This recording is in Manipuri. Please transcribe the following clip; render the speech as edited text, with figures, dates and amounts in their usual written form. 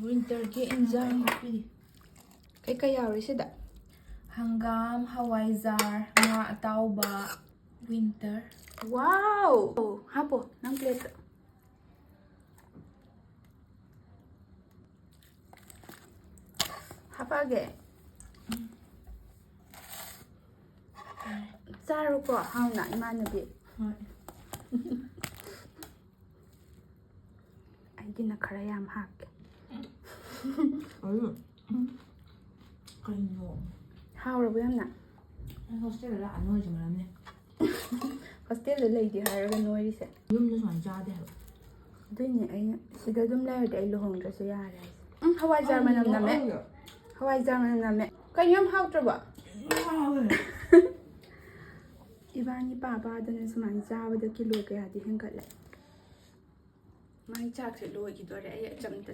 Winterꯒꯤ enchang kay yauri sida hangam hawaijar nga atauba winter. Wow, hapo nang plate hapage charu ko hauna imanabi aidina khara yam hapke kayno haurabu yamna hostel la anoi jamaramne hostel da lady haraga noise yumna swan jade ha duine ay sida dum layrde ay lohongdrasu yare hawaijar manam name hawaijar manam name kanyam hautraba ibani papa dana sumani jabada kilo kaya di hengale mai chak se loi ki dore ay chamta